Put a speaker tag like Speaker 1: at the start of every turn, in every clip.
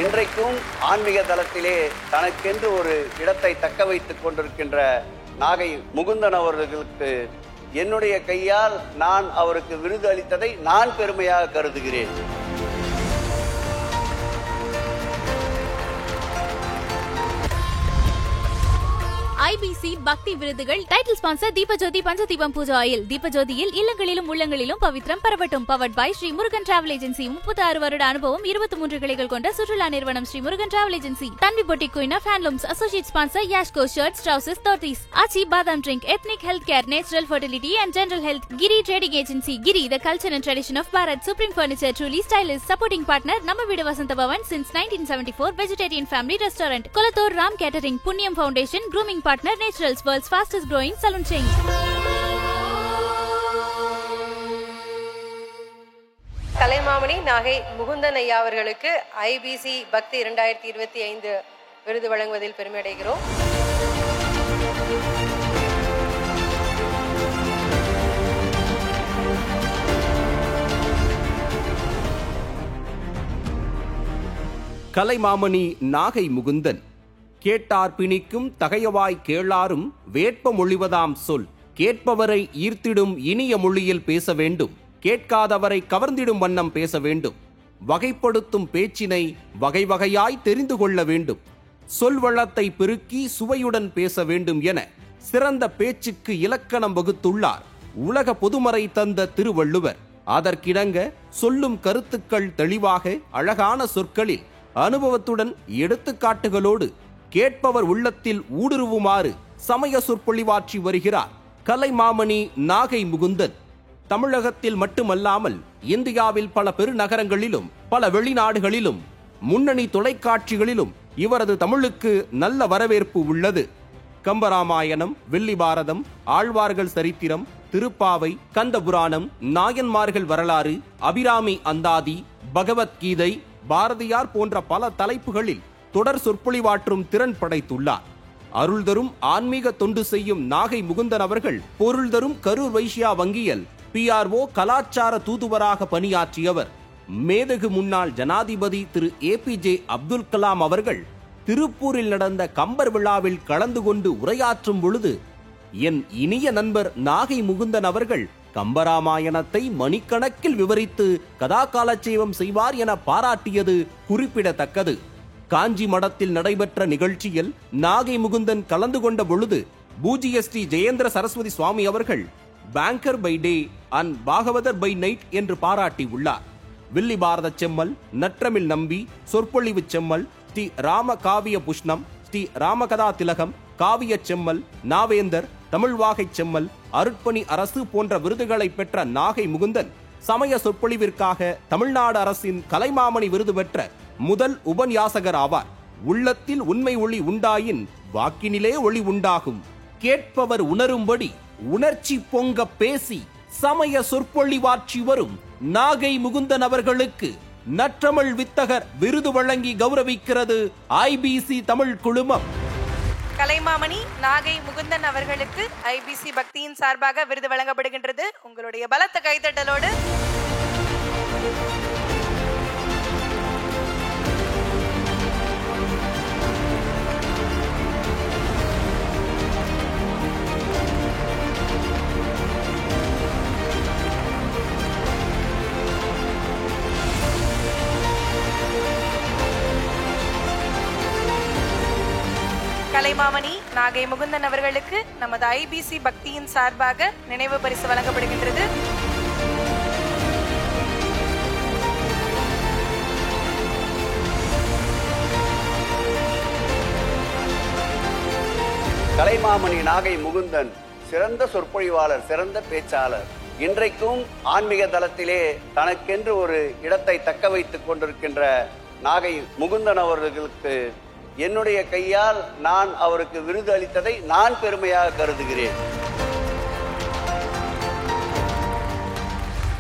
Speaker 1: இன்றைக்கும் ஆன்மீக தளத்திலே தனக்கென்று ஒரு இடத்தை தக்க வைத்துக் கொண்டிருக்கின்ற நாகை முகுந்தன் அவர்களுக்கு என்னுடைய கையால் நான் அவருக்கு விருது அளித்ததை நான் பெருமையாக கருதுகிறேன்.
Speaker 2: IBC பக்தி விருதுகள் title sponsor Deepajothi Panchadeepam pooja oil. தீபஜோதியில் இல்லங்களிலும் உள்ளங்களிலும் பவித்ரம் பரவட்டும். Powered by Sri Murugan travel agency. 36 வருட அனுபவம், 23 கிளைகள் கொண்ட சுற்றுலா நிறுவனம் Sri Murugan travel agency. Tanvi boutique queen of handlooms. Associate sponsor Yashco shirts, trousers, dhotis. Aachi badam drink, ethnic health care, natural fertility and general health. Giri trading agency. Giri the culture and tradition of Bharat. Supreme furniture, truly stylish. Supporting partner நம்ம வீடு Vasantha Bhavan since 1974. Vegetarian family restaurant. Kolathur Ram catering. Punniyam foundation. Grooming partner Naturals, world's fastest growing salon chain.
Speaker 3: கலைமாமணி நாகை முகுந்தன் ஐயா அவர்களுக்கு IBC பக்தி 2025 விருது வழங்குவதில் பெருமை அடைகிறோம்.
Speaker 4: கலைமாமணி நாகை முகுந்தன். கேட்டார் பிணிக்கும் தகையவாய் கேளாரும் வேட்ப மொழிவதாம் சொல். கேட்பவரை ஈர்த்திடும் இனிய மொழியில் பேச வேண்டும். கேட்காதவரை கவர்ந்திடும் வண்ணம் பேச வேண்டும். வகைப்படுத்தும் பேச்சினை வகை வகையாய் தெரிந்து கொள்ள வேண்டும். சொல்வளத்தை பெருக்கி சுவையுடன் பேச வேண்டும் என சிறந்த பேச்சுக்கு இலக்கணம் வகுத்துள்ளார் உலக பொதுமறை தந்த திருவள்ளுவர். அதற்கிணங்க சொல்லும் கருத்துக்கள் தெளிவாக அழகான சொற்களில் அனுபவத்துடன் எடுத்துக்காட்டுகளோடு கேட்பவர் உள்ளத்தில் ஊடுருவுமாறு சமய சொற்பொழிவாற்றி வருகிறார் கலைமாமணி நாகை முகுந்தன். தமிழகத்தில் மட்டுமல்லாமல் இந்தியாவில் பல பெருநகரங்களிலும் பல வெளிநாடுகளிலும் முன்னணி தொலைக்காட்சிகளிலும் இவரது தமிழுக்கு நல்ல வரவேற்பு உள்ளது. கம்பராமாயணம், வெள்ளி பாரதம், ஆழ்வார்கள் சரித்திரம், திருப்பாவை, கந்தபுராணம், நாயன்மார்கள் வரலாறு, அபிராமி அந்தாதி, பகவத்கீதை, பாரதியார் போன்ற பல தலைப்புகளில் தொடர் சொற்பொழிவாற்றும் திறன் படைத்துள்ளார். அருள் தரும் ஆன்மீக தொண்டு செய்யும் நாகை முகுந்தன் அவர்கள் பொருள் தரும் கரூர் வைஷ்யா வங்கியில் PRO கலாச்சார தூதுவராக பணியாற்றியவர். மேதகு முன்னாள் ஜனாதிபதி திரு APJ அப்துல் கலாம் அவர்கள் திருப்பூரில் நடந்த கம்பர் விழாவில் கலந்து கொண்டு உரையாற்றும் பொழுது என் இனிய நண்பர் நாகை முகுந்தன் அவர்கள் கம்பராமாயணத்தை மணிக்கணக்கில் விவரித்து கதாகாலட்சேபம் செய்வார் என பாராட்டியது குறிப்பிடத்தக்கது. காஞ்சி மடத்தில் நடைபெற்ற நிகழ்ச்சியில் நாகை முகுந்தன் கலந்து கொண்ட பொழுது பூஜ்ய ஸ்ரீ ஜெயேந்திர சரஸ்வதி சுவாமி அவர்கள் banker by day and Bhagavathar by night என்று பாராட்டி உள்ளார். வில்லி பாரத செம்மல், நற்றமிழ் நம்பி, சொற்பொழிவு செம்மல், ஸ்ரீ ராம காவிய புஷ்ணம், ஸ்ரீ ராமகதா திலகம், காவிய செம்மல், நாவேந்தர், தமிழ்வாகை செம்மல், அருட்பணி அரசு போன்ற விருதுகளை பெற்ற நாகை முகுந்தன் சமய சொற்பொழிவிற்காக தமிழ்நாடு அரசின் கலைமாமணி விருது பெற்ற முதல் உபன்யாசகர் ஆவார். உள்ளத்தில் உண்மை ஒளி உண்டாயின் வாக்கினிலே ஒளி உண்டாகும். கேட்பவர் உணரும்படி உணர்ச்சி பொங்க பேசி சமய சொற்பொழிவாற்றி வரும் நாகை முகுந்தன் அவர்களுக்கு நற்றமிழ் வித்தகர் விருது வழங்கி கௌரவிக்கிறது IBC தமிழ் குழுமம்.
Speaker 3: கலைமாமணி நாகை முகுந்தன் அவர்களுக்கு IBC பக்தியின் சார்பாக விருது வழங்கப்படுகின்றது. உங்களுடைய பலத்த கைதட்டலோடு கலைமாமணி நாகை முகுந்தன் அவர்களுக்கு நமது IBC பக்தியின் சார்பாக நினைவு பரிசு வழங்கப்படுகின்றது.
Speaker 1: கலைமாமணி நாகை முகுந்தன் சிறந்த சொற்பொழிவாளர், சிறந்த பேச்சாளர். இன்றைக்கும் ஆன்மீக தளத்திலே தனக்கென்று ஒரு இடத்தை தக்க வைத்துக் கொண்டிருக்கின்ற நாகை முகுந்தன் அவர்களுக்கு என்னுடைய கையால் நான் அவருக்கு விருது அளித்ததை நான் பெருமையாக கருதுகிறேன்.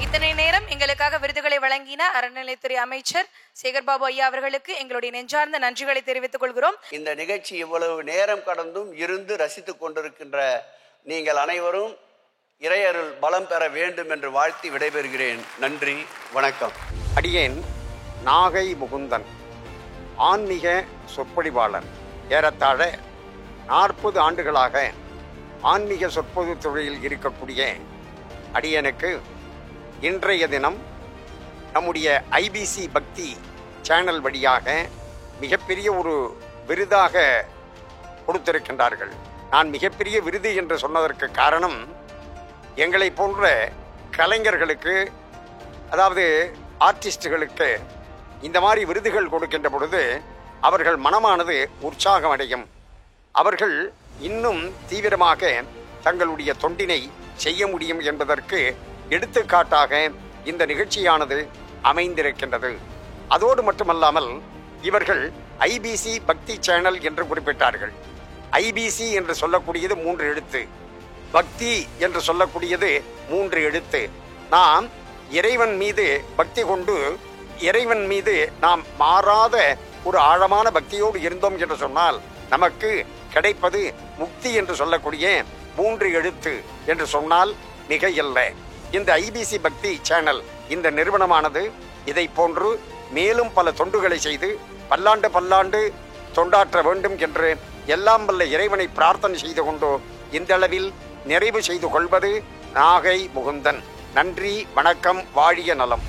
Speaker 3: இத்தனை நேரம் எங்களுக்காக விருதுகளை வழங்கின அறநிலையத்துறை அமைச்சர் சேகர்பாபு ஐயா அவர்களுக்கு எங்களுடைய நெஞ்சார்ந்த நன்றிகளை தெரிவித்துக் கொள்கிறோம்.
Speaker 1: இந்த நிகழ்ச்சி இவ்வளவு நேரம் கடந்தும் இருந்து ரசித்துக் கொண்டிருக்கின்ற நீங்கள் அனைவரும் இறையருள் பலம் பெற வேண்டும் என்று வாழ்த்தி விடைபெறுகிறேன். நன்றி, வணக்கம்.
Speaker 5: அடியேன் நாகை முகுந்தன் ஆன்மீக சொற்பொழிவாளர். ஏறத்தாழ 40 ஆண்டுகளாக ஆன்மீக சொற்பொழிவு துறையில் இருக்கக்கூடிய அடியனுக்கு இன்றைய தினம் நம்முடைய ஐபிசி பக்தி சேனல் வழியாக மிகப்பெரிய ஒரு விருதாக கொடுத்திருக்கின்றார்கள். நான் மிகப்பெரிய விருது என்று சொன்னதற்கு காரணம், எங்களை போன்ற கலைஞர்களுக்கு, அதாவது ஆர்டிஸ்டுகளுக்கு இந்த மாதிரி விருதுகள் கொடுக்கின்ற பொழுது அவர்கள் மனமானது உற்சாகம் அடையும். அவர்கள் இன்னும் தீவிரமாக தங்களுடைய தொண்டினை செய்ய முடியும் என்பதற்கு எடுத்துக்காட்டாக இந்த நிகழ்ச்சியானது அமைந்திருக்கின்றது. அதோடு மட்டுமல்லாமல் இவர்கள் ஐபிசி பக்தி சேனல் என்று குறிப்பிட்டார்கள். ஐபிசி என்று சொல்லக்கூடியது 3 எழுத்து, பக்தி என்று சொல்லக்கூடியது 3 எழுத்து. நாம் இறைவன் மீது பக்தி கொண்டு இறைவன் மீது நாம் மாறாத ஒரு ஆழமான பக்தியோடு இருந்தோம் என்று சொன்னால் நமக்கு கிடைப்பது முக்தி என்று சொல்லக்கூடிய 3 எழுத்து என்று சொன்னால் மிக இல்லை. இந்த ஐபிசி பக்தி சேனல் இந்த நிறுவனமானது இதை போன்று மேலும் பல தொண்டுகளை செய்து பல்லாண்டு தொண்டாற்ற வேண்டும் என்று எல்லாம் வல்ல இறைவனை பிரார்த்தனை செய்து கொண்டு இந்த அளவில் நிறைவு செய்து கொள்வது நாகை முகுந்தன். நன்றி, வணக்கம், வாழிய நலம்.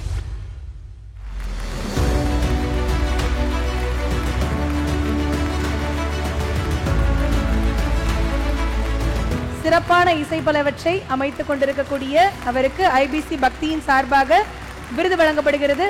Speaker 6: சிறப்பான இசை பலவற்றை அமைத்துக் கொண்டிருக்கக்கூடிய அவருக்கு ஐபிசி பக்தியின் சார்பாக விருது வழங்கப்படுகிறது.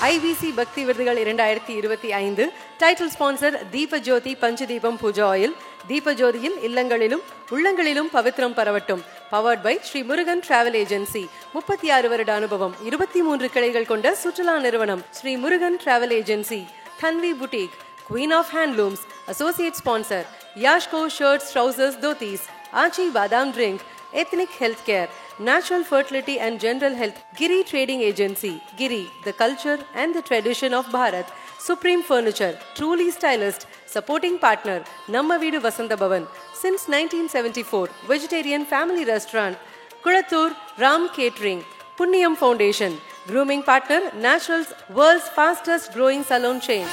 Speaker 3: ஐபிசி பக்தி விருதுகள் 2025 title sponsor Deepajothi Panchadeepam pooja oil. தீபஜோதியில் இல்லங்களிலும் உள்ளங்களிலும் பவித்ரம் பரவட்டும். Powered by Sri Murugan travel agency. 36 வருட அனுபவம், 23 கிளைகள் கொண்ட சுற்றுலா நிறுவனம் Sri Murugan travel agency. Tanvi boutique, queen of handlooms. Associate sponsor Yashco shirts, trousers, dhotis. Aachi badam drink. Ethnic Healthcare, Natural Fertility and General Health. Giri Trading Agency. Giri, the culture and the tradition of Bharat. Supreme Furniture, truly stylist. Supporting partner, Namma Veedu Vasanta Bhavan. Since 1974, Vegetarian Family Restaurant. Kulathur, Ram Catering. Punniyam Foundation. Grooming partner, Naturals, world's fastest growing salon chain.